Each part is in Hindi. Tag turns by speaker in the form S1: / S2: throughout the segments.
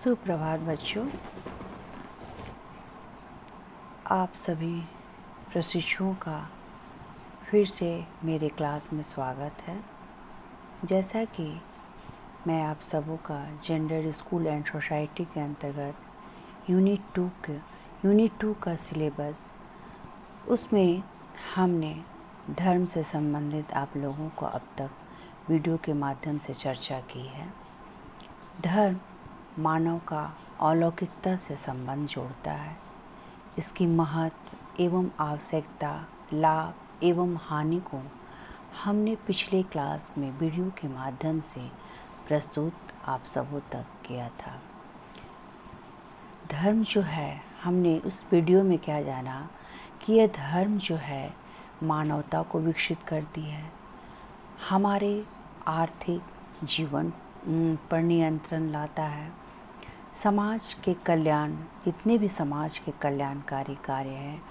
S1: सुप्रभात बच्चों, आप सभी प्रशिक्षुओं का फिर से मेरे क्लास में स्वागत है। जैसा कि मैं आप सबों का जेंडर स्कूल एंड सोसाइटी के अंतर्गत यूनिट 2 का सिलेबस, उसमें हमने धर्म से संबंधित आप लोगों को अब तक वीडियो के माध्यम से चर्चा की है। धर्म मानव का अलौकिकता से संबंध जोड़ता है। इसकी महत्व एवं आवश्यकता, लाभ एवं हानि को हमने पिछले क्लास में वीडियो के माध्यम से प्रस्तुत आप सबों तक किया था। धर्म जो है, हमने उस वीडियो में क्या जाना कि यह धर्म जो है मानवता को विकसित करती है, हमारे आर्थिक जीवन पर नियंत्रण लाता है, समाज के कल्याण, जितने भी समाज के कल्याणकारी कार्य हैं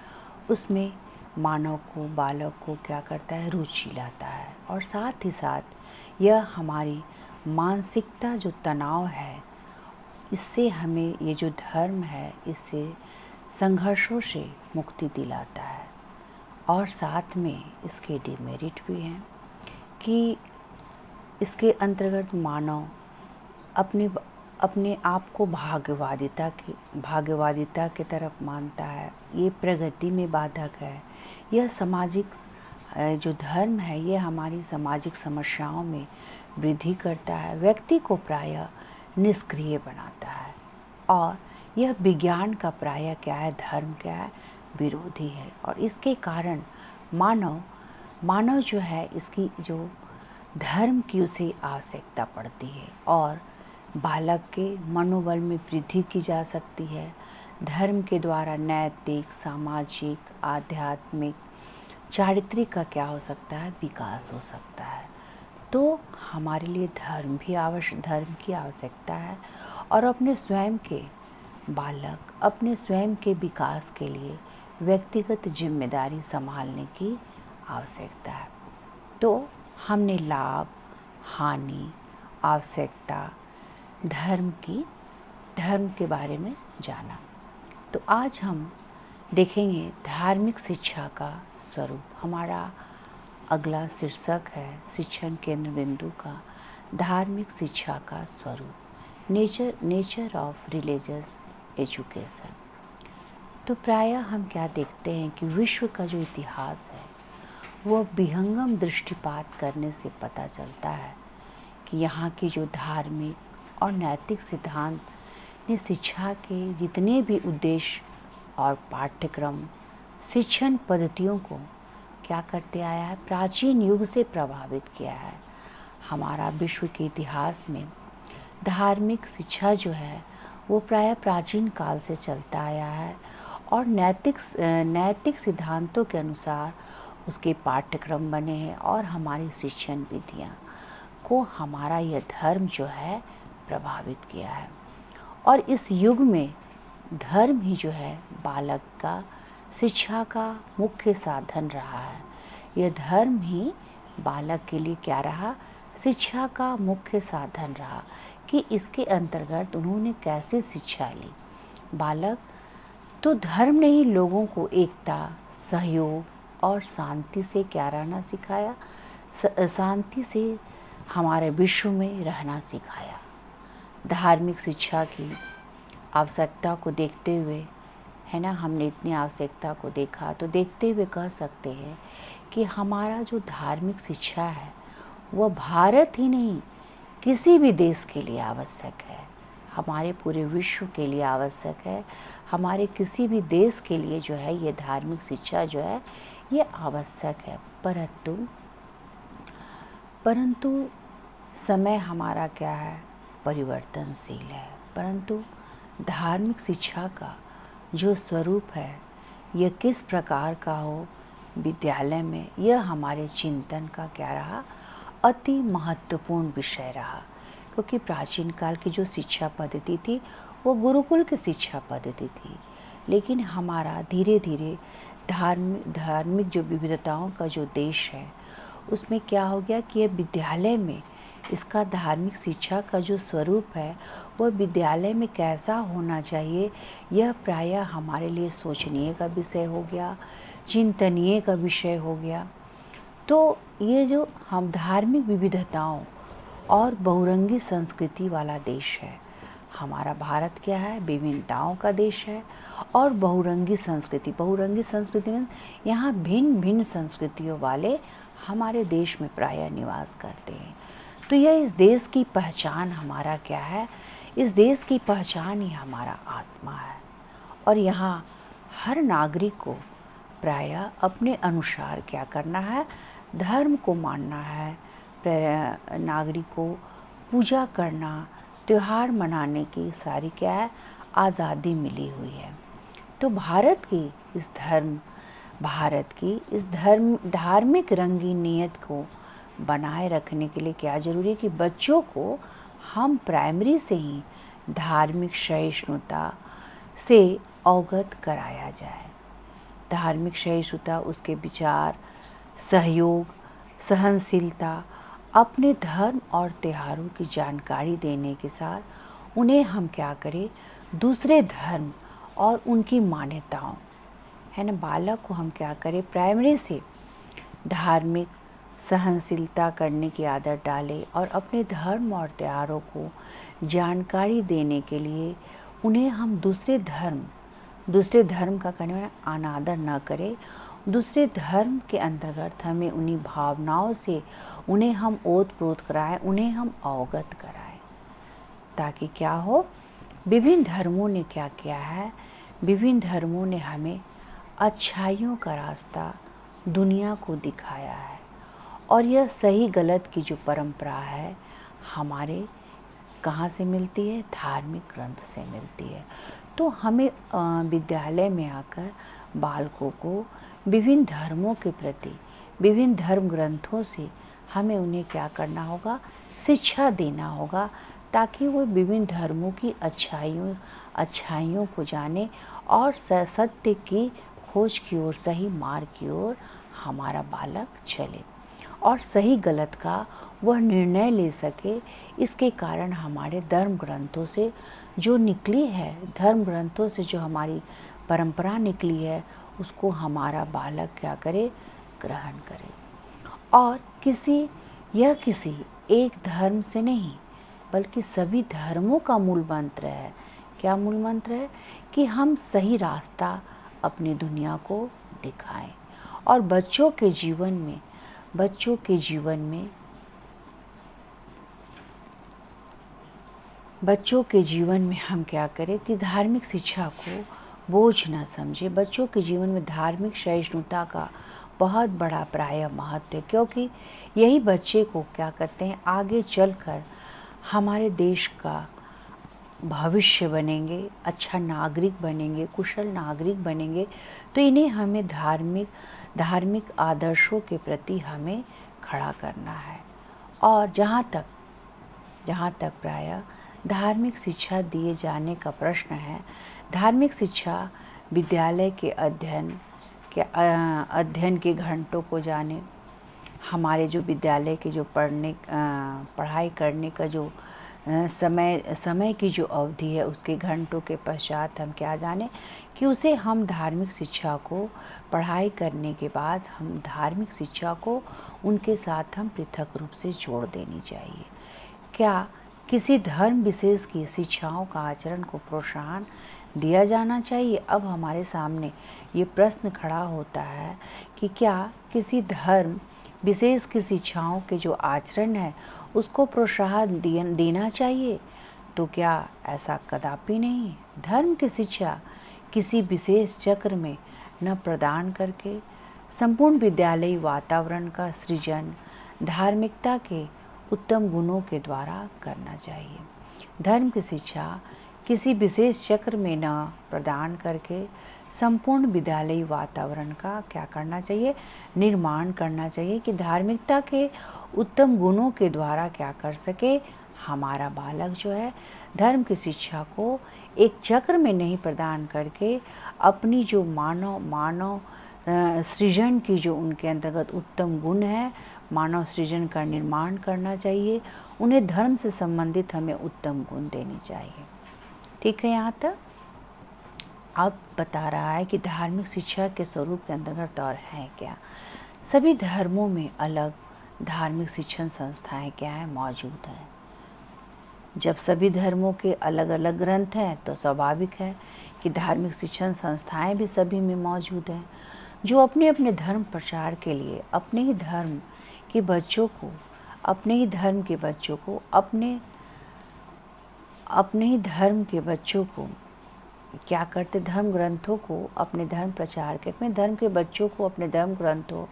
S1: उसमें मानव को, बालक को क्या करता है, रुचि लाता है। और साथ ही साथ यह हमारी मानसिकता जो तनाव है, इससे हमें ये जो धर्म है इससे संघर्षों से मुक्ति दिलाता है। और साथ में इसके डिमेरिट भी हैं कि इसके अंतर्गत मानव अपने आप को भाग्यवादिता की तरफ मानता है। ये प्रगति में बाधक है। यह सामाजिक जो धर्म है ये हमारी सामाजिक समस्याओं में वृद्धि करता है, व्यक्ति को प्रायः निष्क्रिय बनाता है। और यह विज्ञान का प्रायः क्या है, धर्म क्या है, विरोधी है। और इसके कारण मानव जो है, इसकी जो धर्म की उसे आवश्यकता पड़ती है और बालक के मनोबल में वृद्धि की जा सकती है। धर्म के द्वारा नैतिक, सामाजिक, आध्यात्मिक, चारित्रिक का क्या हो सकता है, विकास हो सकता है। तो हमारे लिए धर्म की आवश्यकता है। और अपने स्वयं के विकास के लिए व्यक्तिगत जिम्मेदारी संभालने की आवश्यकता है। तो हमने लाभ, हानि, आवश्यकता, धर्म के बारे में जाना। तो आज हम देखेंगे धार्मिक शिक्षा का स्वरूप। हमारा अगला शीर्षक है शिक्षण केंद्र बिंदु का धार्मिक शिक्षा का स्वरूप, नेचर ऑफ रिलीजियस एजुकेशन। तो प्रायः हम क्या देखते हैं कि विश्व का जो इतिहास है वह विहंगम दृष्टिपात करने से पता चलता है कि यहाँ की जो धार्मिक और नैतिक सिद्धांत ने शिक्षा के जितने भी उद्देश्य और पाठ्यक्रम, शिक्षण पद्धतियों को क्या करते आया है, प्राचीन युग से प्रभावित किया है। हमारा विश्व के इतिहास में धार्मिक शिक्षा जो है वो प्रायः प्राचीन काल से चलता आया है और नैतिक सिद्धांतों के अनुसार उसके पाठ्यक्रम बने हैं और हमारी शिक्षण विधियाँ को हमारा यह धर्म जो है प्रभावित किया है। और इस युग में धर्म ही जो है बालक का शिक्षा का मुख्य साधन रहा है। यह धर्म ही बालक के लिए क्या रहा, शिक्षा का मुख्य साधन रहा कि इसके अंतर्गत उन्होंने कैसे शिक्षा ली। बालक तो धर्म ने ही लोगों को एकता, सहयोग और शांति से क्या रहना सिखाया, शांति से हमारे विश्व में रहना सिखाया। धार्मिक शिक्षा की आवश्यकता को देखते हुए, है ना, हमने इतनी आवश्यकता को देखा तो देखते हुए कह सकते हैं कि हमारा जो धार्मिक शिक्षा है वह भारत ही नहीं किसी भी देश के लिए आवश्यक है, हमारे पूरे विश्व के लिए आवश्यक है। हमारे किसी भी देश के लिए जो है ये धार्मिक शिक्षा जो है ये आवश्यक है। परंतु समय हमारा क्या है, परिवर्तनशील है। परंतु धार्मिक शिक्षा का जो स्वरूप है यह किस प्रकार का हो विद्यालय में, यह हमारे चिंतन का क्या रहा, अति महत्वपूर्ण विषय रहा। क्योंकि प्राचीन काल की जो शिक्षा पद्धति थी वो गुरुकुल की शिक्षा पद्धति थी, लेकिन हमारा धीरे धीरे धार्मिक जो विविधताओं का जो देश है उसमें क्या हो गया कि ये विद्यालय में इसका धार्मिक शिक्षा का जो स्वरूप है वह विद्यालय में कैसा होना चाहिए, यह प्रायः हमारे लिए सोचनीय का विषय हो गया, चिंतनीय का विषय हो गया। तो ये जो हम धार्मिक विविधताओं और बहुरंगी संस्कृति वाला देश है, हमारा भारत क्या है, विभिन्नताओं का देश है और बहुरंगी संस्कृति में यहाँ भिन्न भिन्न संस्कृतियों वाले हमारे देश में प्रायः निवास करते हैं। तो यह इस देश की पहचान हमारा क्या है, इस देश की पहचान ही हमारा आत्मा है। और यहाँ हर नागरिक को प्रायः अपने अनुसार क्या करना है, धर्म को मानना है, नागरिक को पूजा करना, त्योहार मनाने की सारी क्या है, आज़ादी मिली हुई है। तो भारत की इस धार्मिक रंगीनियत को बनाए रखने के लिए क्या ज़रूरी है कि बच्चों को हम प्राइमरी से ही धार्मिक सहिष्णुता से अवगत कराया जाए। धार्मिक सहिष्णुता, उसके विचार, सहयोग, सहनशीलता, अपने धर्म और त्योहारों की जानकारी देने के साथ उन्हें हम क्या करें, दूसरे धर्म और उनकी मान्यताओं, है ना, बालक को हम क्या करें, प्राइमरी से धार्मिक सहनशीलता करने की आदत डालें और अपने धर्म और त्योहारों को जानकारी देने के लिए उन्हें हम दूसरे धर्म का करने वाला अनादर न करें। दूसरे धर्म के अंतर्गत हमें उन्हीं भावनाओं से उन्हें हम ओत-प्रोत कराएं, उन्हें हम अवगत कराएं, ताकि क्या हो, विभिन्न धर्मों ने क्या किया है, विभिन्न धर्मों ने हमें अच्छाइयों का रास्ता दुनिया को दिखाया है। और यह सही गलत की जो परंपरा है हमारे कहाँ से मिलती है, धार्मिक ग्रंथ से मिलती है। तो हमें विद्यालय में आकर बालकों को विभिन्न धर्मों के प्रति, विभिन्न धर्म ग्रंथों से हमें उन्हें क्या करना होगा, शिक्षा देना होगा, ताकि वो विभिन्न धर्मों की अच्छाइयों को जाने और सत्य की खोज की ओर, सही मार्ग की ओर हमारा बालक चले और सही गलत का वह निर्णय ले सके। इसके कारण हमारे धर्म ग्रंथों से जो निकली है, धर्म ग्रंथों से जो हमारी परंपरा निकली है, उसको हमारा बालक क्या करे, ग्रहण करे। और किसी एक धर्म से नहीं, बल्कि सभी धर्मों का मूल मंत्र है। क्या मूल मंत्र है? कि हम सही रास्ता अपनी दुनिया को दिखाएं और बच्चों के जीवन में हम क्या करें कि धार्मिक शिक्षा को बोझ न समझें। बच्चों के जीवन में धार्मिक सहिष्णुता का बहुत बड़ा प्रायः महत्व है, क्योंकि यही बच्चे को क्या करते हैं, आगे चलकर हमारे देश का भविष्य बनेंगे, अच्छा नागरिक बनेंगे, कुशल नागरिक बनेंगे। तो इन्हें हमें धार्मिक आदर्शों के प्रति हमें खड़ा करना है। और जहाँ तक प्रायः धार्मिक शिक्षा दिए जाने का प्रश्न है, धार्मिक शिक्षा विद्यालय के अध्ययन के घंटों को जाने, हमारे जो विद्यालय के जो पढ़ाई करने का जो समय की जो अवधि है, उसके घंटों के पश्चात हम क्या जाने कि उसे हम धार्मिक शिक्षा को, पढ़ाई करने के बाद हम धार्मिक शिक्षा को उनके साथ हम पृथक रूप से जोड़ देनी चाहिए। क्या किसी धर्म विशेष की शिक्षाओं का आचरण को प्रोत्साहन दिया जाना चाहिए? अब हमारे सामने ये प्रश्न खड़ा होता है कि क्या किसी धर्म विशेष की शिक्षाओं के जो आचरण है उसको प्रोत्साहन देना चाहिए? तो क्या ऐसा कदापि नहीं। धर्म की शिक्षा किसी विशेष चक्र में न प्रदान करके संपूर्ण विद्यालयी वातावरण का सृजन धार्मिकता के उत्तम गुणों के द्वारा करना चाहिए। धर्म की शिक्षा किसी विशेष चक्र में न प्रदान करके संपूर्ण विद्यालयी वातावरण का क्या करना चाहिए, निर्माण करना चाहिए कि धार्मिकता के उत्तम गुणों के द्वारा क्या कर सके, हमारा बालक जो है धर्म की शिक्षा को एक चक्र में नहीं प्रदान करके अपनी जो मानव सृजन की जो उनके अंतर्गत उत्तम गुण है, मानव सृजन का निर्माण करना चाहिए। उन्हें धर्म से संबंधित हमें उत्तम गुण देनी चाहिए। ठीक है, यहाँ तक। अब बता रहा है कि धार्मिक शिक्षा के स्वरूप के अंतर्गत और हैं क्या। सभी धर्मों में अलग धार्मिक शिक्षण संस्थाएं क्या है, मौजूद हैं। जब सभी धर्मों के अलग अलग ग्रंथ हैं तो स्वाभाविक है कि धार्मिक शिक्षण संस्थाएं भी सभी में मौजूद हैं, जो अपने अपने धर्म प्रचार के लिए अपने ही धर्म के बच्चों को अपने ही धर्म के बच्चों को क्या करते, धर्म ग्रंथों को अपने धर्म प्रचार के अपने धर्म के बच्चों को अपने धर्म ग्रंथों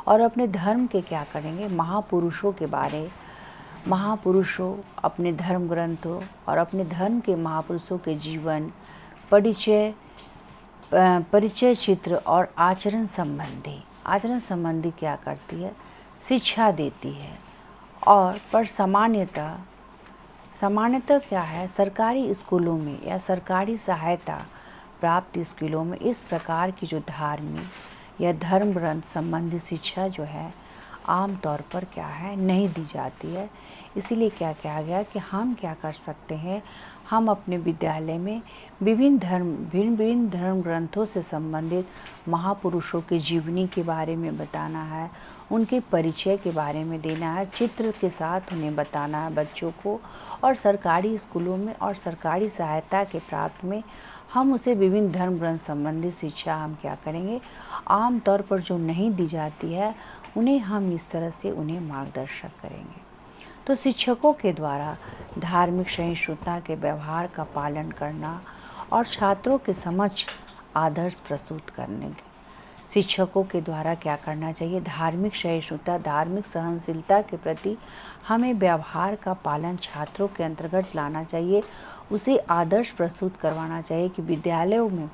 S1: और अपने धर्म के क्या करेंगे, महापुरुषों के बारे, महापुरुषों अपने धर्म ग्रंथों और अपने धर्म के महापुरुषों के जीवन, परिचय चित्र और आचरण संबंधी क्या करती है, शिक्षा देती है। और पर सामान्यतः क्या है, सरकारी स्कूलों में या सरकारी सहायता प्राप्त स्कूलों में इस प्रकार की जो धार्मिक या धर्म ग्रंथ संबंधी शिक्षा जो है आम तौर पर क्या है, नहीं दी जाती है। इसीलिए क्या कहा गया कि हम क्या कर सकते हैं, हम अपने विद्यालय में विभिन्न धर्म ग्रंथों से संबंधित महापुरुषों की जीवनी के बारे में बताना है, उनके परिचय के बारे में देना है, चित्र के साथ उन्हें बताना है बच्चों को। और सरकारी स्कूलों में और सरकारी सहायता के प्राप्त में हम उसे विभिन्न धर्म ग्रंथ संबंधी शिक्षा हम क्या करेंगे, आम तौर पर जो नहीं दी जाती है उन्हें हम इस तरह से उन्हें मार्गदर्शन करेंगे। तो शिक्षकों के द्वारा धार्मिक सहिष्णुता के व्यवहार का पालन करना और छात्रों के समक्ष आदर्श प्रस्तुत करने के शिक्षकों के द्वारा क्या करना चाहिए, धार्मिक सहिष्णुता, धार्मिक सहनशीलता के प्रति हमें व्यवहार का पालन छात्रों के अंतर्गत लाना चाहिए, उसे आदर्श प्रस्तुत करवाना चाहिए कि विद्यालयों में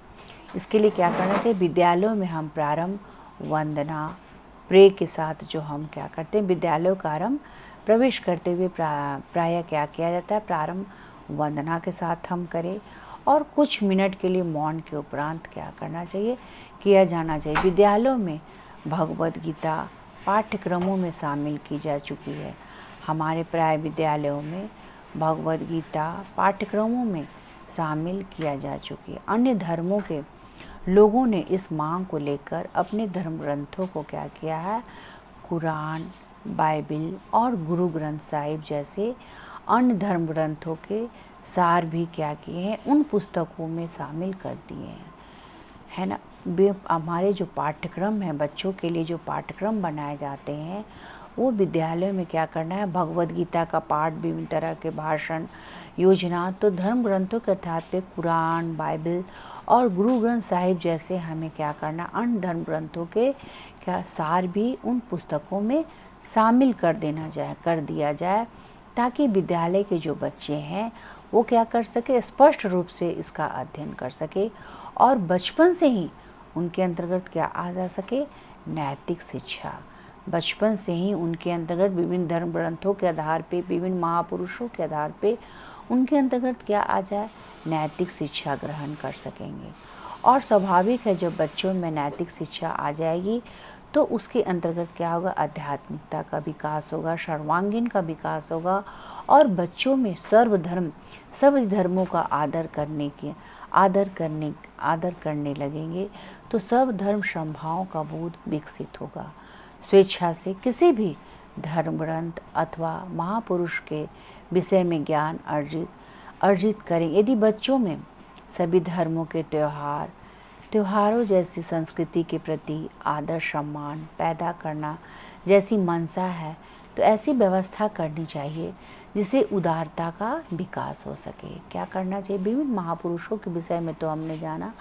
S1: इसके लिए क्या करना चाहिए, विद्यालयों में हम प्रारंभ वंदना प्रे के साथ जो हम क्या करते हैं, विद्यालयों का आरंभ प्रवेश करते हुए प्रायः क्या किया जाता है, प्रारंभ वंदना के साथ हम करें और कुछ मिनट के लिए मौन के उपरांत क्या करना चाहिए, किया जाना चाहिए। विद्यालयों में भगवद गीता पाठ्यक्रमों में शामिल की जा चुकी है। हमारे प्राय विद्यालयों में भगवद गीता पाठ्यक्रमों में शामिल किया जा चुकी है। अन्य धर्मों के लोगों ने इस मांग को लेकर अपने धर्म ग्रंथों को क्या किया है, कुरान, बाइबिल और गुरु ग्रंथ साहिब जैसे अन्य धर्म ग्रंथों के सार भी क्या किए हैं, उन पुस्तकों में शामिल कर दिए हैं, है ना। हमारे जो पाठ्यक्रम है, बच्चों के लिए जो पाठ्यक्रम बनाए जाते हैं वो विद्यालयों में क्या करना है, भगवद गीता का पाठ, विभिन्न तरह के भाषण, योजना, तो धर्म ग्रंथों के अर्थात पे कुरान, बाइबिल और गुरु ग्रंथ साहिब जैसे हमें क्या करना, अन्य धर्म ग्रंथों के क्या सार भी उन पुस्तकों में शामिल कर दिया जाए ताकि विद्यालय के जो बच्चे हैं वो क्या कर सके, स्पष्ट रूप से इसका अध्ययन कर सके और बचपन से ही उनके अंतर्गत क्या आ जा सके, नैतिक शिक्षा। बचपन से ही उनके अंतर्गत विभिन्न धर्म ग्रंथों के आधार पे, विभिन्न महापुरुषों के आधार पे उनके अंतर्गत क्या आ जाए, नैतिक शिक्षा ग्रहण कर सकेंगे। और स्वाभाविक है जब बच्चों में नैतिक शिक्षा आ जाएगी तो उसके अंतर्गत क्या होगा, आध्यात्मिकता का विकास होगा, सर्वांगीण का विकास होगा और बच्चों में सभी धर्मों का आदर करने लगेंगे तो सब धर्म समभाव का बोध विकसित होगा। स्वेच्छा से किसी भी धर्म ग्रंथ अथवा महापुरुष के विषय में ज्ञान अर्जित करें। यदि बच्चों में सभी धर्मों के त्योहारों जैसी संस्कृति के प्रति आदर सम्मान पैदा करना जैसी मनसा है तो ऐसी व्यवस्था करनी चाहिए जिससे उदारता का विकास हो सके। क्या करना चाहिए, विभिन्न महापुरुषों के विषय में तो हमने जाना।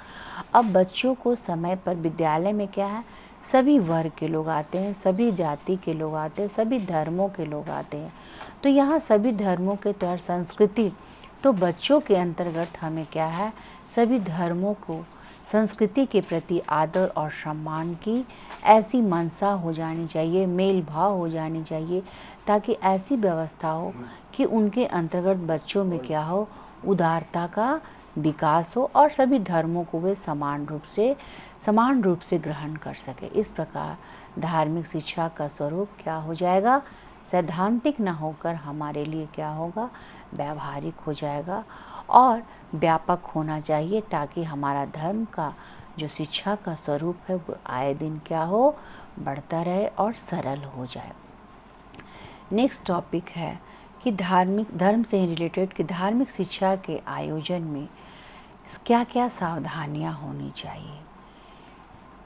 S1: अब बच्चों को समय पर विद्यालय में क्या है, सभी वर्ग के लोग आते हैं, सभी जाति के लोग आते हैं, सभी धर्मों के लोग आते हैं। तो यहाँ सभी धर्मों के त्योहार संस्कृति, तो बच्चों के अंतर्गत हमें क्या है, सभी धर्मों को संस्कृति के प्रति आदर और सम्मान की ऐसी मनसा हो जानी चाहिए, मेल भाव हो जानी चाहिए ताकि ऐसी व्यवस्था हो कि उनके अंतर्गत बच्चों में क्या हो, उदारता का विकास हो और सभी धर्मों को वे समान रूप से ग्रहण कर सके। इस प्रकार धार्मिक शिक्षा का स्वरूप क्या हो जाएगा, सैद्धांतिक न होकर हमारे लिए क्या होगा, व्यावहारिक हो जाएगा और व्यापक होना चाहिए, ताकि हमारा धर्म का जो शिक्षा का स्वरूप है वो आए दिन क्या हो, बढ़ता रहे और सरल हो जाए। नेक्स्ट टॉपिक है कि धर्म से रिलेटेड कि धार्मिक शिक्षा के आयोजन में क्या क्या सावधानियां होनी चाहिए,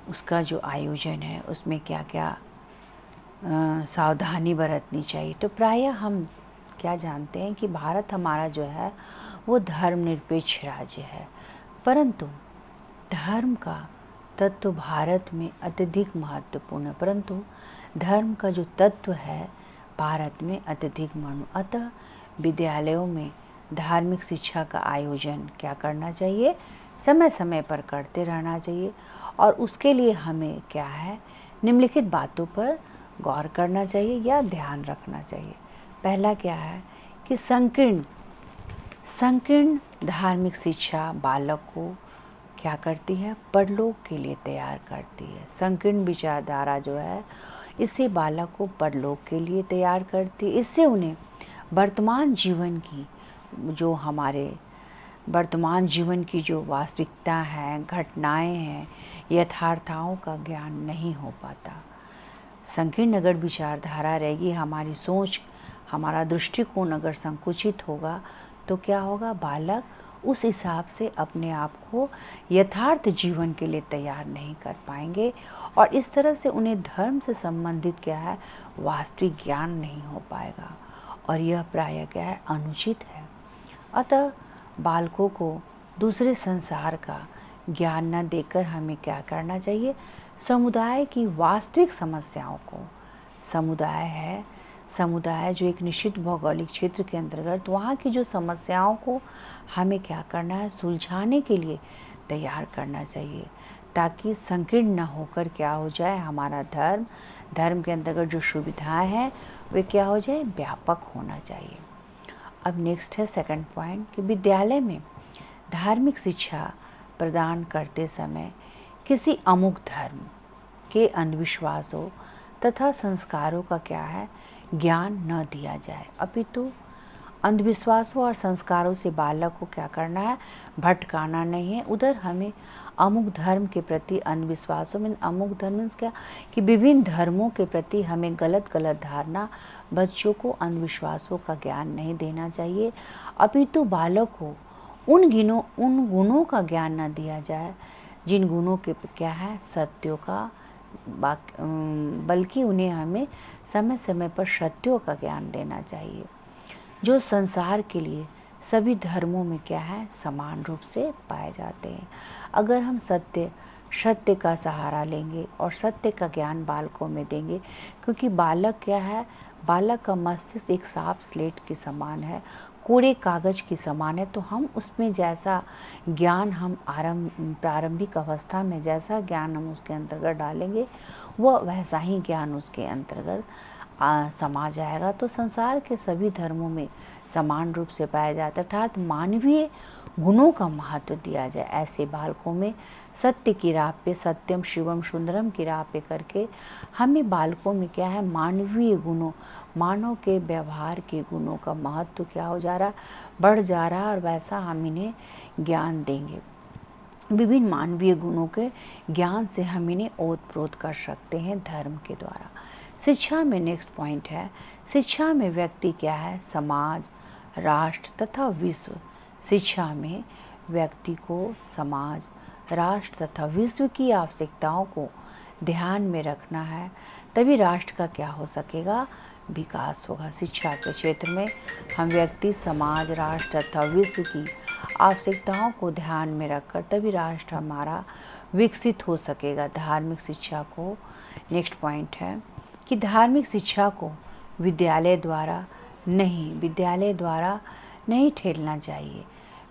S1: उसका जो आयोजन है उसमें क्या क्या सावधानी बरतनी चाहिए। तो प्रायः हम क्या जानते हैं कि भारत हमारा जो है वो धर्मनिरपेक्ष राज्य है, परंतु धर्म का तत्व भारत में अत्यधिक महत्वपूर्ण है, परंतु धर्म का जो तत्व है भारत में अत्यधिक महत्वपूर्ण। अतः विद्यालयों में धार्मिक शिक्षा का आयोजन क्या करना चाहिए, समय समय पर करते रहना चाहिए और उसके लिए हमें क्या है, निम्नलिखित बातों पर गौर करना चाहिए या ध्यान रखना चाहिए। पहला क्या है कि संकीर्ण धार्मिक शिक्षा बालक को क्या करती है, परलोक के लिए तैयार करती है। संकीर्ण विचारधारा जो है इससे बालक को परलोक के लिए तैयार करती है। इससे उन्हें वर्तमान जीवन की जो वास्तविकता है, घटनाएं हैं, यथार्थताओं का ज्ञान नहीं हो पाता। संकीर्ण अगर विचारधारा रहेगी, हमारी सोच, हमारा दृष्टिकोण अगर संकुचित होगा तो क्या होगा, बालक उस हिसाब से अपने आप को यथार्थ जीवन के लिए तैयार नहीं कर पाएंगे और इस तरह से उन्हें धर्म से संबंधित क्या है, वास्तविक ज्ञान नहीं हो पाएगा और यह प्रायः क्या है, अनुचित है। अतः बालकों को दूसरे संसार का ज्ञान न देकर हमें क्या करना चाहिए, समुदाय की वास्तविक समस्याओं को, समुदाय जो एक निश्चित भौगोलिक क्षेत्र के अंतर्गत वहाँ की जो समस्याओं को हमें क्या करना है, सुलझाने के लिए तैयार करना चाहिए, ताकि संकीर्ण न होकर क्या हो जाए, हमारा धर्म के अंतर्गत जो सुविधाएं हैं वे क्या हो जाए, व्यापक होना चाहिए। अब नेक्स्ट है सेकंड पॉइंट कि विद्यालय में धार्मिक शिक्षा प्रदान करते समय किसी अमुक धर्म के अंधविश्वासों तथा संस्कारों का क्या है, ज्ञान न दिया जाए, अपितु अंधविश्वासों और संस्कारों से बालक को क्या करना है, भटकाना नहीं है। उधर हमें अमुक धर्म के प्रति अंधविश्वासों में, अमुक धर्म क्या कि विभिन्न धर्मों के प्रति हमें गलत धारणा, बच्चों को अंधविश्वासों का ज्ञान नहीं देना चाहिए, अपितु बालक को उन गुणों का ज्ञान न दिया जाए जिन गुणों के क्या है, सत्यों का, बल्कि उन्हें हमें समय समय पर सत्यों का ज्ञान देना चाहिए जो संसार के लिए सभी धर्मों में क्या है, समान रूप से पाए जाते हैं। अगर हम सत्य का सहारा लेंगे और सत्य का ज्ञान बालकों में देंगे, क्योंकि बालक क्या है, बालक का मस्तिष्क एक साफ स्लेट के समान है, कोरे कागज के समान है, तो हम उसमें जैसा ज्ञान हम प्रारंभिक अवस्था में जैसा ज्ञान हम उसके अंतर्गत डालेंगे वह वैसा ही ज्ञान उसके अंतर्गत समा जाएगा। तो संसार के सभी धर्मों में समान रूप से पाया जाता है, अर्थात मानवीय गुणों का महत्व दिया जाए। ऐसे बालकों में सत्य की राह पे, सत्यम शिवम सुंदरम की राह पे करके हमें बालकों में क्या है, मानवीय गुणों, मानव के व्यवहार के गुणों का महत्व क्या हो जा रहा, बढ़ जा रहा, और वैसा हम इन्हें ज्ञान देंगे। विभिन्न मानवीय गुणों के ज्ञान से हम इन्हें ओतप्रोत कर सकते हैं धर्म के द्वारा। शिक्षा में नेक्स्ट पॉइंट है, शिक्षा में व्यक्ति क्या है, समाज, राष्ट्र तथा विश्व। शिक्षा में व्यक्ति को समाज, राष्ट्र तथा विश्व की आवश्यकताओं को ध्यान में रखना है, तभी राष्ट्र का क्या हो सकेगा, विकास होगा। शिक्षा के क्षेत्र में हम व्यक्ति, समाज, राष्ट्र तथा विश्व की आवश्यकताओं को ध्यान में रखकर तभी राष्ट्र हमारा विकसित हो सकेगा। धार्मिक शिक्षा को नेक्स्ट पॉइंट है कि धार्मिक शिक्षा को विद्यालय द्वारा नहीं ठेलना चाहिए,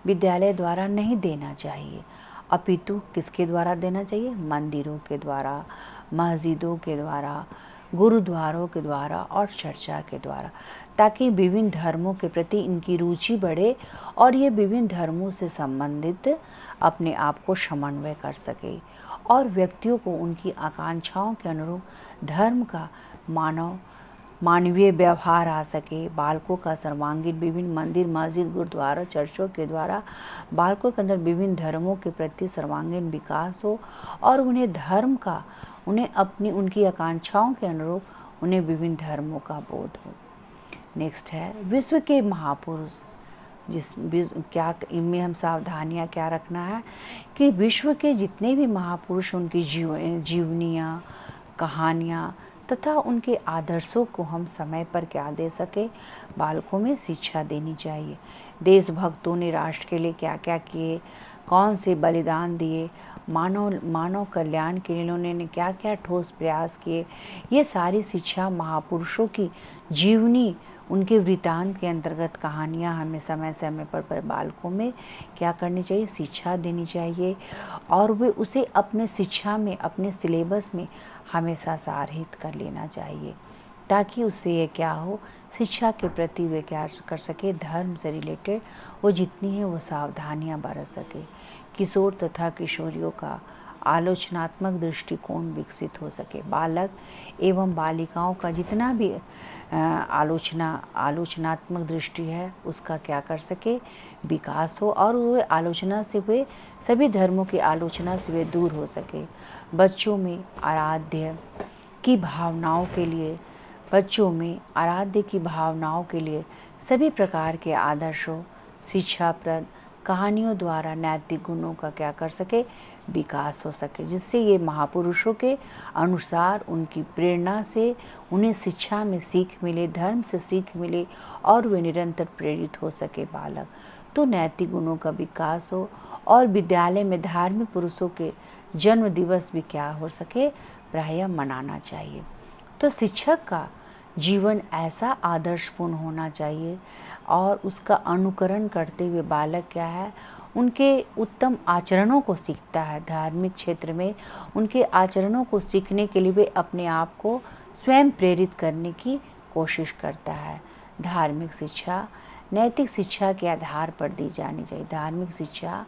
S1: विद्यालय द्वारा नहीं देना चाहिए, अपितु किसके द्वारा देना चाहिए, मंदिरों के द्वारा, मस्जिदों के द्वारा, गुरुद्वारों के द्वारा और चर्चा के द्वारा, ताकि विभिन्न धर्मों के प्रति इनकी रुचि बढ़े और ये विभिन्न धर्मों से संबंधित अपने आप को समन्वय कर सके और व्यक्तियों को उनकी आकांक्षाओं के अनुरूप धर्म का मानवीय व्यवहार आ सके। बालकों का सर्वांगीण विभिन्न मंदिर, मस्जिद, गुरुद्वारा, चर्चों के द्वारा बालकों के अंदर विभिन्न धर्मों के प्रति सर्वांगीण विकास हो और उन्हें धर्म का, उन्हें अपनी उनकी आकांक्षाओं के अनुरूप उन्हें विभिन्न धर्मों का बोध हो। नेक्स्ट है विश्व के महापुरुष, क्या इनमें हम सावधानियाँ क्या रखना है कि विश्व के जितने भी महापुरुष उनकी जीवनियाँ, कहानियाँ तथा उनके आदर्शों को हम समय पर क्या दे सके, बालकों में शिक्षा देनी चाहिए। देशभक्तों ने राष्ट्र के लिए क्या क्या किए, कौन से बलिदान दिए, मानव कल्याण के लिए उन्होंने क्या क्या ठोस प्रयास किए, ये सारी शिक्षा महापुरुषों की जीवनी, उनके वृत्तांत के अंतर्गत कहानियाँ हमें समय समय पर बालकों में क्या करनी चाहिए, शिक्षा देनी चाहिए और वे उसे अपने शिक्षा में, अपने सिलेबस में हमेशा सारहित कर लेना चाहिए, ताकि उससे ये क्या हो, शिक्षा के प्रति वे क्या कर सके, धर्म से रिलेटेड वो जितनी है वो सावधानियाँ बरत सके। किशोर तथा किशोरियों का आलोचनात्मक दृष्टिकोण विकसित हो सके। बालक एवं बालिकाओं का जितना भी आलोचनात्मक दृष्टि है उसका क्या कर सके, विकास हो और वे आलोचना से, वे सभी धर्मों की आलोचना से वे दूर हो सके। बच्चों में आराध्य की भावनाओं के लिए सभी प्रकार के आदर्शों, शिक्षाप्रद कहानियों द्वारा नैतिक गुणों का क्या कर सके, विकास हो सके, जिससे ये महापुरुषों के अनुसार उनकी प्रेरणा से उन्हें शिक्षा में सीख मिले, धर्म से सीख मिले और वे निरंतर प्रेरित हो सके बालक। तो नैतिक गुणों का विकास हो और विद्यालय में धार्मिक पुरुषों के जन्म दिवस भी क्या हो सके, प्रायः मनाना चाहिए। तो शिक्षक का जीवन ऐसा आदर्शपूर्ण होना चाहिए और उसका अनुकरण करते हुए बालक क्या है, उनके उत्तम आचरणों को सीखता है। धार्मिक क्षेत्र में उनके आचरणों को सीखने के लिए वे अपने आप को स्वयं प्रेरित करने की कोशिश करता है। धार्मिक शिक्षा नैतिक शिक्षा के आधार पर दी जानी चाहिए। धार्मिक शिक्षा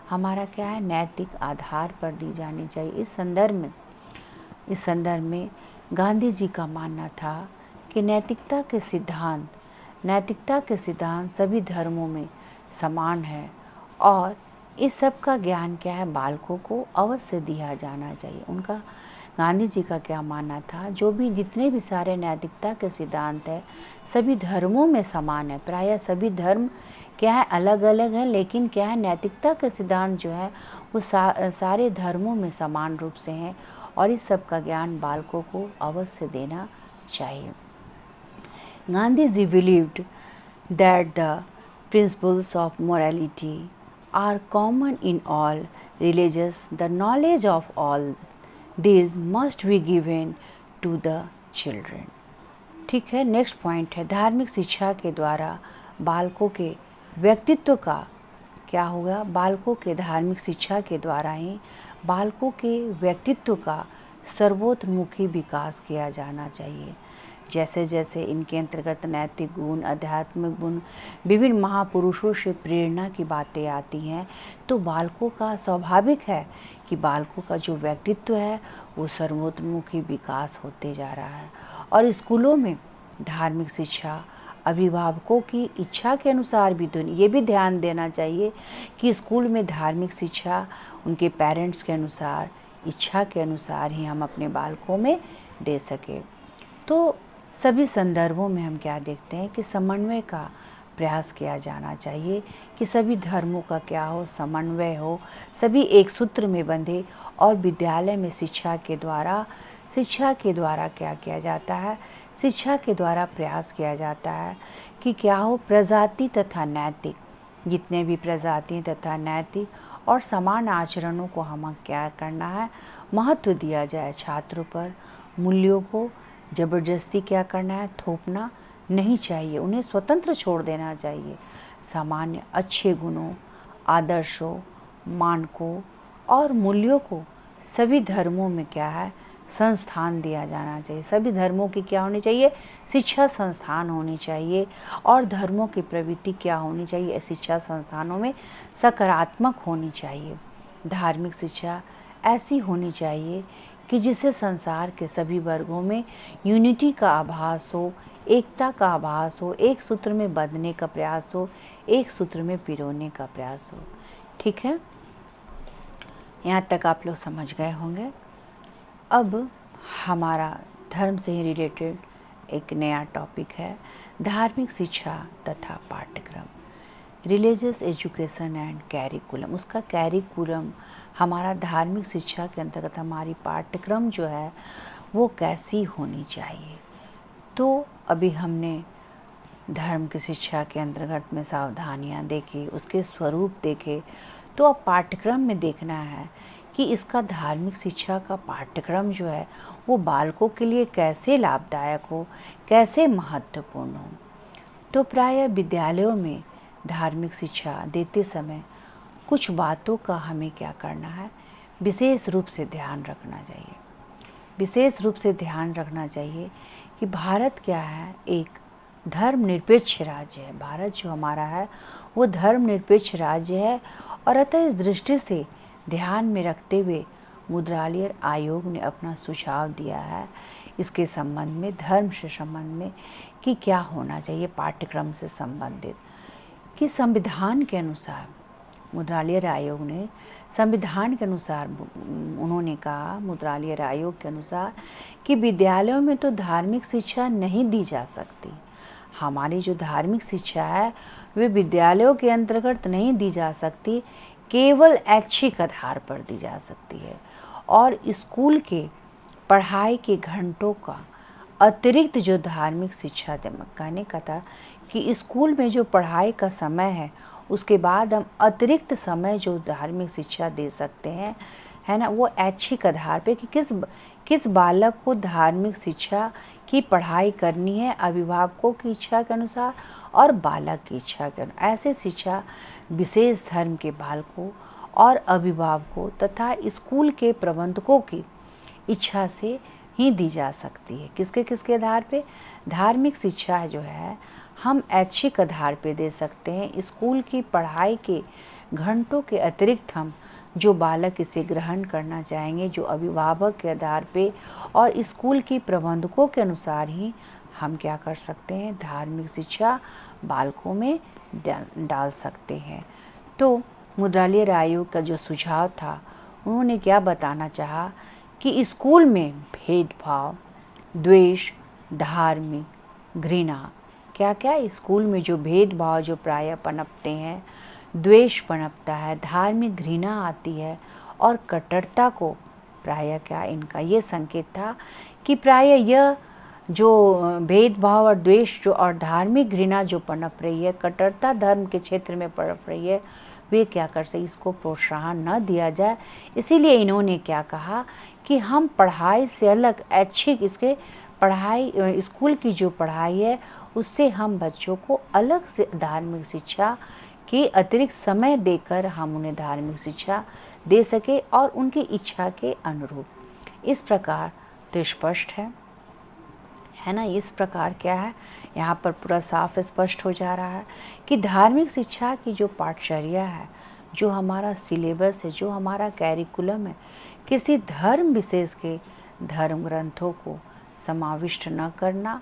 S1: हमारा क्या है, नैतिक आधार पर दी जानी चाहिए। इस संदर्भ में गांधी जी का मानना था कि नैतिकता के सिद्धांत सभी धर्मों में समान है और इस सब का ज्ञान क्या है, बालकों को अवश्य दिया जाना चाहिए। उनका, गांधी जी का क्या मानना था, जितने भी सारे नैतिकता के सिद्धांत है सभी धर्मों में समान है। प्रायः सभी धर्म क्या है, अलग अलग है, लेकिन क्या है, नैतिकता के सिद्धांत जो है वो सारे धर्मों में समान रूप से हैं और इस सब का ज्ञान बालकों को अवश्य देना चाहिए। Gandhi ji believed that the principles of morality are common in all religions. The knowledge of all these must be given to the children. ठीक है, नेक्स्ट पॉइंट है, धार्मिक शिक्षा के द्वारा बालकों के व्यक्तित्व का क्या होगा, बालकों के धार्मिक शिक्षा के द्वारा ही बालकों के व्यक्तित्व का सर्वोत्मुखी विकास किया जाना चाहिए। जैसे जैसे इनके अंतर्गत नैतिक गुण, आध्यात्मिक गुण, विभिन्न महापुरुषों से प्रेरणा की बातें आती हैं, तो बालकों का स्वाभाविक है कि बालकों का जो व्यक्तित्व है वो सर्वोत्मुखी विकास होते जा रहा है। और स्कूलों में धार्मिक शिक्षा अभिभावकों की इच्छा के अनुसार भी, ये भी ध्यान देना चाहिए कि स्कूल में धार्मिक शिक्षा उनके पेरेंट्स के अनुसार, इच्छा के अनुसार ही हम अपने बालकों में दे सके। तो सभी संदर्भों में हम क्या देखते हैं कि समन्वय का प्रयास किया जाना चाहिए कि सभी धर्मों का क्या हो, समन्वय हो, सभी एक सूत्र में बंधे और विद्यालय में शिक्षा के द्वारा क्या किया जाता है, शिक्षा के द्वारा प्रयास किया जाता है कि क्या हो, प्रजाति तथा नैतिक, जितने भी प्रजाति तथा नैतिक और समान आचरणों को हमें क्या करना है, महत्व दिया जाए। छात्रों पर मूल्यों को ज़बरदस्ती क्या करना है, थोपना नहीं चाहिए, उन्हें स्वतंत्र छोड़ देना चाहिए। सामान्य अच्छे गुणों, आदर्शों, मानकों और मूल्यों को सभी धर्मों में क्या है, संस्थान दिया जाना चाहिए। सभी धर्मों की क्या होनी चाहिए? शिक्षा संस्थान होनी चाहिए। और धर्मों की प्रवृत्ति क्या होनी चाहिए? शिक्षा संस्थानों में सकारात्मक होनी चाहिए। धार्मिक शिक्षा ऐसी होनी चाहिए कि जिससे संसार के सभी वर्गों में यूनिटी का आभास हो, एकता का आभास हो, एक सूत्र में बंधने का प्रयास हो, एक सूत्र में पिरोने का प्रयास हो। ठीक है, यहाँ तक आप लोग समझ गए होंगे। अब हमारा धर्म से ही रिलेटेड एक नया टॉपिक है, धार्मिक शिक्षा तथा पाठ्यक्रम, रिलीजियस एजुकेशन एंड कैरिकुलम। उसका कैरिकुलम, हमारा धार्मिक शिक्षा के अंतर्गत हमारी पाठ्यक्रम जो है वो कैसी होनी चाहिए। तो अभी हमने धर्म की शिक्षा के अंतर्गत में सावधानियाँ देखी, उसके स्वरूप देखे। तो अब पाठ्यक्रम में देखना है कि इसका धार्मिक शिक्षा का पाठ्यक्रम जो है वो बालकों के लिए कैसे लाभदायक हो, कैसे महत्वपूर्ण हो। तो प्रायः विद्यालयों में धार्मिक शिक्षा देते समय कुछ बातों का हमें क्या करना है, विशेष रूप से ध्यान रखना चाहिए। विशेष रूप से ध्यान रखना चाहिए कि भारत क्या है, एक धर्मनिरपेक्ष राज्य है। भारत जो हमारा है वो धर्मनिरपेक्ष राज्य है। और अतः इस दृष्टि से ध्यान में रखते हुए मुद्रालय आयोग ने अपना सुझाव दिया है इसके संबंध में, धर्म से संबंध में, कि क्या होना चाहिए पाठ्यक्रम से संबंधित। कि संविधान के अनुसार, मुद्रालय आयोग ने संविधान के अनुसार उन्होंने कहा, मुद्रालय आयोग के अनुसार, कि विद्यालयों में तो धार्मिक शिक्षा नहीं दी जा सकती। हमारी जो धार्मिक शिक्षा है वे विद्यालयों के अंतर्गत नहीं दी जा सकती, केवल ऐच्छिक आधार पर दी जा सकती है। और स्कूल के पढ़ाई के घंटों का अतिरिक्त जो धार्मिक शिक्षा, कहने का था कि स्कूल में जो पढ़ाई का समय है उसके बाद हम अतिरिक्त समय जो धार्मिक शिक्षा दे सकते हैं, है ना, वो ऐच्छिक आधार पे कि किस बालक को धार्मिक शिक्षा की पढ़ाई करनी है, अभिभावकों की इच्छा के अनुसार और बालक की इच्छा के अनुसार। ऐसे शिक्षा विशेष धर्म के बालकों और अभिभावकों तथा स्कूल के प्रबंधकों की इच्छा से ही दी जा सकती है। किसके किसके आधार पे? धार्मिक शिक्षा जो है हम ऐच्छिक आधार पे दे सकते हैं। स्कूल की पढ़ाई के घंटों के अतिरिक्त हम जो बालक इसे ग्रहण करना चाहेंगे, जो अभिभावक के आधार पे और स्कूल की प्रबंधकों के अनुसार ही हम क्या कर सकते हैं, धार्मिक शिक्षा बालकों में डाल सकते हैं। तो मुद्रालय आयोग का जो सुझाव था, उन्होंने क्या बताना चाहा कि स्कूल में भेदभाव, द्वेष, धार्मिक घृणा, क्या क्या स्कूल में जो भेदभाव जो प्रायः पनपते हैं, द्वेष पनपता है, धार्मिक घृणा आती है और कट्टरता को प्रायः क्या, इनका ये संकेत था कि प्रायः यह जो भेदभाव और द्वेष जो और धार्मिक घृणा जो पनप रही है, कट्टरता धर्म के क्षेत्र में पनप रही है, वे क्या कर सके, इसको प्रोत्साहन न दिया जाए। इसीलिए इन्होंने क्या कहा कि हम पढ़ाई से अलग ऐच्छिक, इसके पढ़ाई, स्कूल की जो पढ़ाई है उससे हम बच्चों को अलग से धार्मिक शिक्षा के अतिरिक्त समय देकर हम उन्हें धार्मिक शिक्षा दे सके और उनकी इच्छा के अनुरूप। इस प्रकार तो स्पष्ट है ना, इस प्रकार क्या है, यहाँ पर पूरा साफ स्पष्ट हो जा रहा है कि धार्मिक शिक्षा की जो पाठचर्या है, जो हमारा सिलेबस है, जो हमारा कैरिकुलम है, किसी धर्म विशेष के धर्म ग्रंथों को समाविष्ट न करना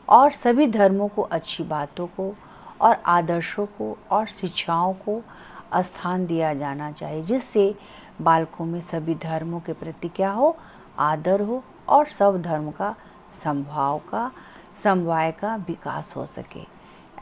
S1: और सभी धर्मों को, अच्छी बातों को और आदर्शों को और शिक्षाओं को स्थान दिया जाना चाहिए, जिससे बालकों में सभी धर्मों के प्रति क्या हो, आदर हो और सब धर्म का समवाय का विकास हो सके।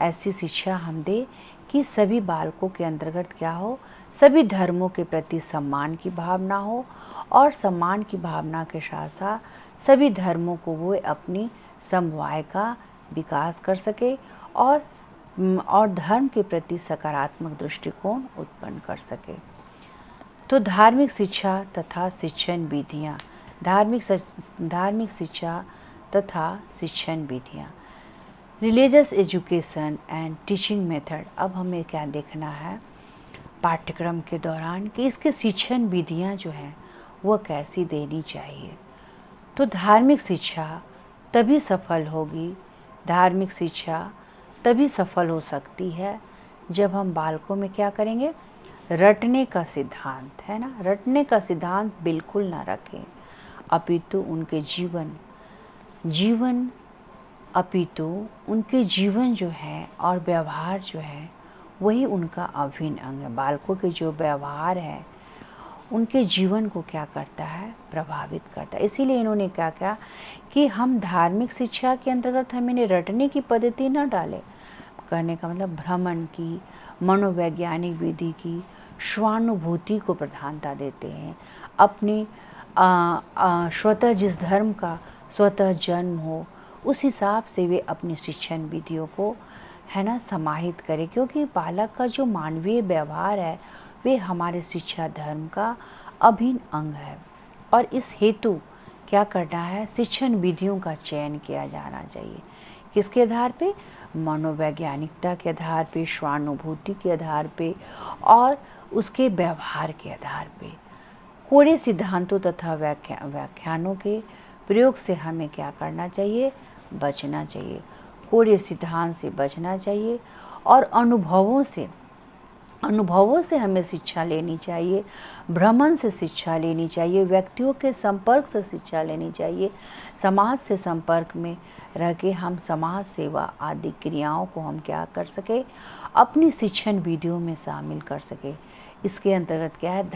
S1: ऐसी शिक्षा हम दे कि सभी बालकों के अंतर्गत क्या हो, सभी धर्मों के प्रति सम्मान की भावना हो और सम्मान की भावना के साथ साथ सभी धर्मों को वो अपनी समवाय का विकास कर सके और धर्म के प्रति सकारात्मक दृष्टिकोण उत्पन्न कर सके। तो धार्मिक शिक्षा तथा शिक्षण विधियाँ, धार्मिक शिक्षा तथा शिक्षण विधियाँ, religious education and teaching method. अब हमें क्या देखना है पाठ्यक्रम के दौरान कि इसके शिक्षण विधियाँ जो हैं वह कैसी देनी चाहिए। तो धार्मिक शिक्षा तभी सफल होगी, धार्मिक शिक्षा तभी सफल हो सकती है जब हम बालकों में क्या करेंगे, रटने का सिद्धांत है ना, रटने का सिद्धांत बिल्कुल ना रखें, अपितु उनके जीवन जो है और व्यवहार जो है वही उनका अभिन्न अंग है। बालकों के जो व्यवहार है उनके जीवन को क्या करता है, प्रभावित करता है। इसीलिए इन्होंने क्या कहा कि हम धार्मिक शिक्षा के अंतर्गत हम इन्हें रटने की पद्धति न डालें। कहने का मतलब भ्रमण की, मनोवैज्ञानिक विधि की, स्वानुभूति को प्रधानता देते हैं। अपनी स्वतः जिस धर्म का स्वतः जन्म हो उस हिसाब से वे अपनी शिक्षण विधियों को है ना समाहित करें, क्योंकि बालक का जो मानवीय व्यवहार है वे हमारे शिक्षा धर्म का अभिन्न अंग है। और इस हेतु क्या करना है, शिक्षण विधियों का चयन किया जाना चाहिए। किसके आधार पे, मनोवैज्ञानिकता के आधार पे, स्वानुभूति के आधार पे और उसके व्यवहार के आधार पे। कोरे सिद्धांतों तथा व्याख्यानों के प्रयोग से हमें क्या करना चाहिए, बचना चाहिए। कोरे सिद्धांत से बचना चाहिए और अनुभवों से हमें शिक्षा लेनी चाहिए, भ्रमण से शिक्षा लेनी चाहिए, व्यक्तियों के संपर्क से शिक्षा लेनी चाहिए। समाज से संपर्क में रह के हम समाज सेवा आदि क्रियाओं को हम क्या कर सके, अपनी शिक्षण विधियों में शामिल कर सके। इसके अंतर्गत क्या है,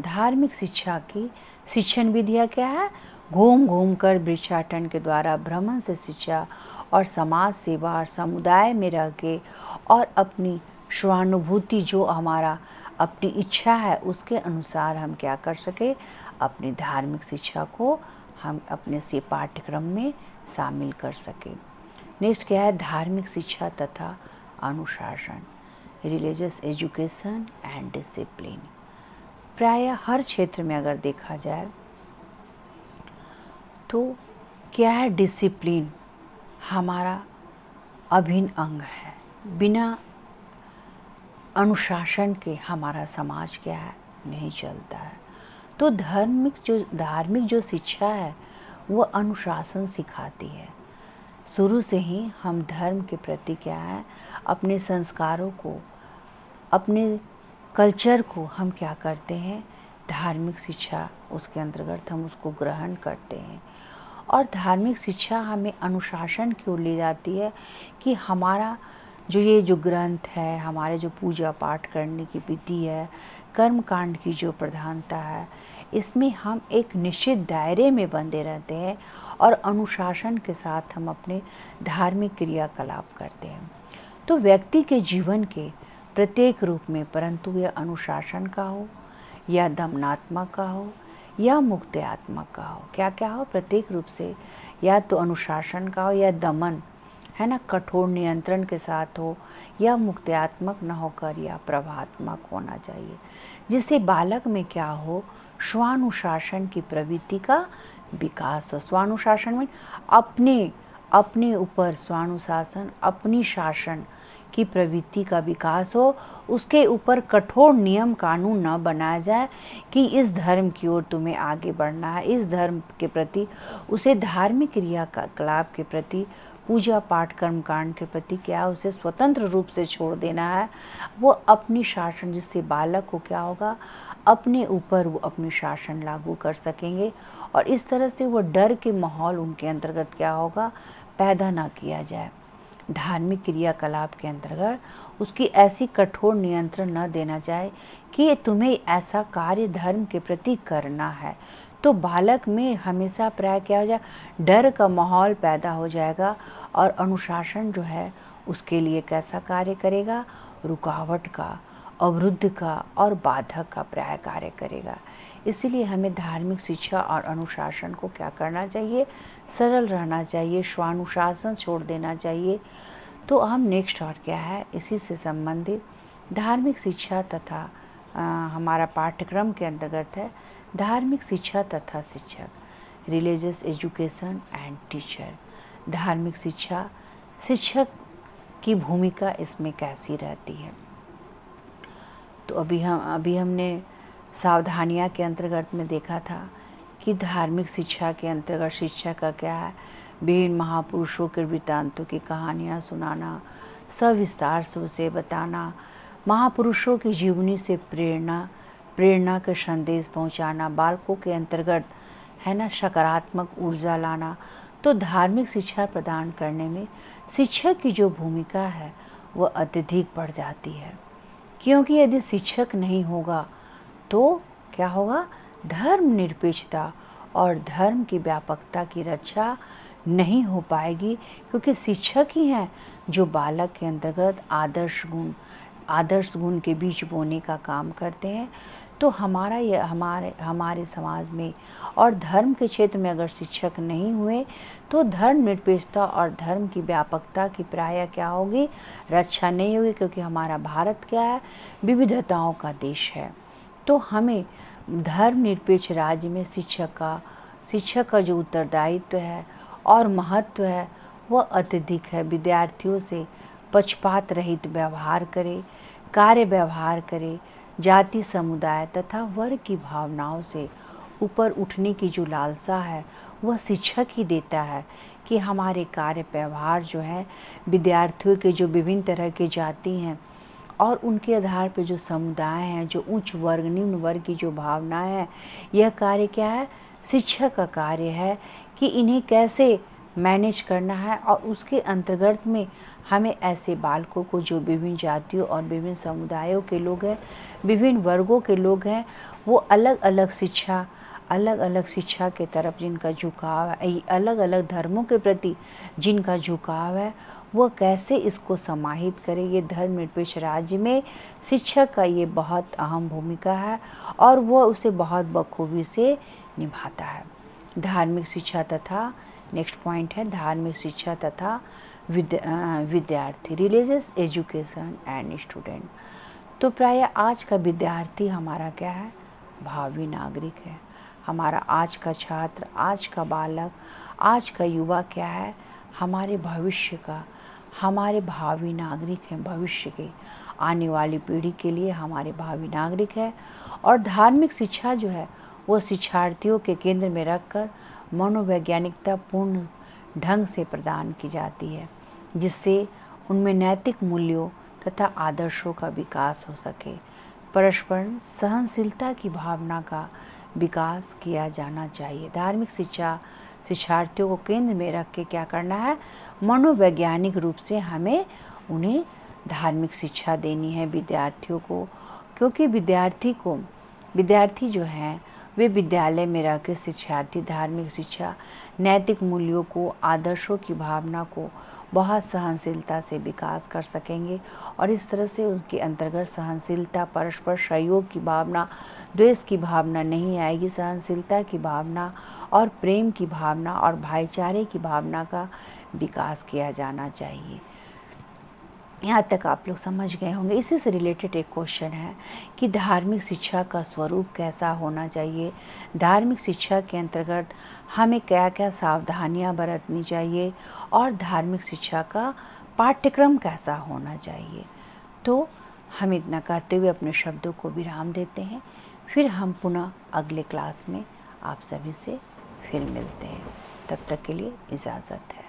S1: धार्मिक शिक्षा की शिक्षण विधियाँ क्या है, घूम घूम कर वृक्षाटन के द्वारा भ्रमण से शिक्षा और समाज सेवा और समुदाय में रह के और अपनी स्वानुभूति जो हमारा अपनी इच्छा है उसके अनुसार हम क्या कर सके, अपनी धार्मिक शिक्षा को हम अपने से पाठ्यक्रम में शामिल कर सके। नेक्स्ट क्या है, धार्मिक शिक्षा तथा अनुशासन, रिलीजियस एजुकेशन एंड डिसिप्लिन। प्रायः हर क्षेत्र में अगर देखा जाए तो क्या है, डिसिप्लिन हमारा अभिन्न अंग है। बिना अनुशासन के हमारा समाज क्या है, नहीं चलता है। तो धार्मिक जो शिक्षा है वो अनुशासन सिखाती है। शुरू से ही हम धर्म के प्रति क्या है, अपने संस्कारों को, अपने कल्चर को हम क्या करते हैं, धार्मिक शिक्षा उसके अंतर्गत हम उसको ग्रहण करते हैं। और धार्मिक शिक्षा हमें अनुशासन की ओर ले जाती है कि हमारा जो ग्रंथ है, हमारे जो पूजा पाठ करने की विधि है, कर्म कांड की जो प्रधानता है, इसमें हम एक निश्चित दायरे में बंधे रहते हैं और अनुशासन के साथ हम अपने धार्मिक क्रियाकलाप करते हैं। तो व्यक्ति के जीवन के प्रत्येक रूप में, परंतु यह अनुशासन का हो या दमनात्मक का हो या मुक्त्यात्मक का हो, क्या क्या हो, प्रत्येक रूप से या तो अनुशासन का हो या दमन है ना, कठोर नियंत्रण के साथ हो, या मुक्त्यात्मक न होकर या प्रभात्मक होना चाहिए, जिससे बालक में क्या हो, स्वानुशासन की प्रवृत्ति का विकास हो। स्वानुशासन में अपने ऊपर स्वानुशासन, अपनी शासन की प्रवृत्ति का विकास हो। उसके ऊपर कठोर नियम कानून न बनाया जाए कि इस धर्म की ओर तुम्हें आगे बढ़ना है, इस धर्म के प्रति, उसे धार्मिक क्रियाकलाप के प्रति, पूजा पाठ कर्म कांड के प्रति क्या, उसे स्वतंत्र रूप से छोड़ देना है। वो अपनी शासन, जिससे बालक को क्या होगा, अपने ऊपर वो अपनी शासन लागू कर सकेंगे और इस तरह से वो डर के माहौल उनके अंतर्गत क्या होगा, पैदा ना किया जाए। धार्मिक क्रियाकलाप के अंतर्गत उसकी ऐसी कठोर नियंत्रण न देना जाए कि तुम्हें ऐसा कार्य धर्म के प्रति करना है। तो बालक में हमेशा प्राय क्या हो जाए, डर का माहौल पैदा हो जाएगा और अनुशासन जो है उसके लिए कैसा कार्य करेगा, रुकावट का, अवरुद्ध का और बाधक का प्राय कार्य करेगा। इसीलिए हमें धार्मिक शिक्षा और अनुशासन को क्या करना चाहिए, सरल रहना चाहिए, स्वानुशासन छोड़ देना चाहिए। तो हम नेक्स्ट और क्या है, इसी से संबंधित धार्मिक शिक्षा तथा हमारा पाठ्यक्रम के अंतर्गत है धार्मिक शिक्षा तथा शिक्षक, रिलीजियस एजुकेशन एंड टीचर। धार्मिक शिक्षा, शिक्षक की भूमिका इसमें कैसी रहती है। तो अभी हमने सावधानियाँ के अंतर्गत में देखा था कि धार्मिक शिक्षा के अंतर्गत शिक्षा का क्या है, विभिन्न महापुरुषों के वृत्तांतों की कहानियाँ सुनाना, सविस्तार से उसे बताना, महापुरुषों की जीवनी से प्रेरणा के संदेश पहुँचाना, बालकों के अंतर्गत है ना सकारात्मक ऊर्जा लाना। तो धार्मिक शिक्षा प्रदान करने में शिक्षक की जो भूमिका है वह अत्यधिक बढ़ जाती है, क्योंकि यदि शिक्षक नहीं होगा तो क्या होगा, धर्मनिरपेक्षता और धर्म की व्यापकता की रक्षा नहीं हो पाएगी, क्योंकि शिक्षक ही हैं जो बालक के अंतर्गत आदर्श गुण के बीज बोने का काम करते हैं। तो हमारे समाज में और धर्म के क्षेत्र में अगर शिक्षक नहीं हुए तो धर्मनिरपेक्षता और धर्म की व्यापकता की प्रायः क्या होगी, रक्षा नहीं होगी, क्योंकि हमारा भारत क्या है, विविधताओं का देश है। तो हमें धर्मनिरपेक्ष राज्य में शिक्षक का जो उत्तरदायित्व है और महत्व है वह अत्यधिक है। विद्यार्थियों से पक्षपात रहित व्यवहार करे, कार्य व्यवहार करे, जाति समुदाय तथा वर्ग की भावनाओं से ऊपर उठने की जो लालसा है वह शिक्षक ही देता है कि हमारे कार्य व्यवहार जो है विद्यार्थियों के जो विभिन्न तरह के जाति हैं और उनके आधार पर जो समुदाय हैं, जो उच्च वर्ग निम्न वर्ग की जो भावनाएं हैं, यह कार्य क्या है, शिक्षक का कार्य है कि इन्हें कैसे मैनेज करना है। और उसके अंतर्गत में हमें ऐसे बालकों को जो विभिन्न जातियों और विभिन्न समुदायों के लोग हैं, विभिन्न वर्गों के लोग हैं, वो अलग अलग शिक्षा के तरफ जिनका झुकाव है, अलग अलग धर्मों के प्रति जिनका झुकाव है, वह कैसे इसको समाहित करे। ये धर्मनिरपेक्ष राज्य में शिक्षक का ये बहुत अहम भूमिका है और वह उसे बहुत बखूबी से निभाता है। धार्मिक शिक्षा तथा नेक्स्ट पॉइंट है धार्मिक शिक्षा तथा विद्यार्थी, रिलीजियस एजुकेशन एंड स्टूडेंट। तो प्रायः आज का विद्यार्थी हमारा क्या है, भावी नागरिक है। हमारा आज का छात्र, आज का बालक, आज का युवा क्या है, हमारे भविष्य का, हमारे भावी नागरिक हैं। भविष्य के आने वाली पीढ़ी के लिए हमारे भावी नागरिक है। और धार्मिक शिक्षा जो है वो शिक्षार्थियों के केंद्र में रखकर मनोवैज्ञानिकता पूर्ण ढंग से प्रदान की जाती है, जिससे उनमें नैतिक मूल्यों तथा आदर्शों का विकास हो सके। परस्पर सहनशीलता की भावना का विकास किया जाना चाहिए। धार्मिक शिक्षा शिक्षार्थियों को केंद्र में रख के क्या करना है, मनोवैज्ञानिक रूप से हमें उन्हें धार्मिक शिक्षा देनी है विद्यार्थियों को, क्योंकि विद्यार्थी जो हैं वे विद्यालय में रह के शिक्षार्थी धार्मिक शिक्षा, नैतिक मूल्यों को, आदर्शों की भावना को बहुत सहनशीलता से विकास कर सकेंगे। और इस तरह से उसके अंतर्गत सहनशीलता, परस्पर सहयोग की भावना, द्वेष की भावना नहीं आएगी। सहनशीलता की भावना और प्रेम की भावना और भाईचारे की भावना का विकास किया जाना चाहिए। यहाँ तक आप लोग समझ गए होंगे। इसी से रिलेटेड एक क्वेश्चन है कि धार्मिक शिक्षा का स्वरूप कैसा होना चाहिए, धार्मिक शिक्षा के अंतर्गत हमें क्या क्या सावधानियाँ बरतनी चाहिए और धार्मिक शिक्षा का पाठ्यक्रम कैसा होना चाहिए। तो हम इतना कहते हुए अपने शब्दों को विराम देते हैं, फिर हम पुनः अगले क्लास में आप सभी से फिर मिलते हैं। तब तक के लिए इजाज़त है।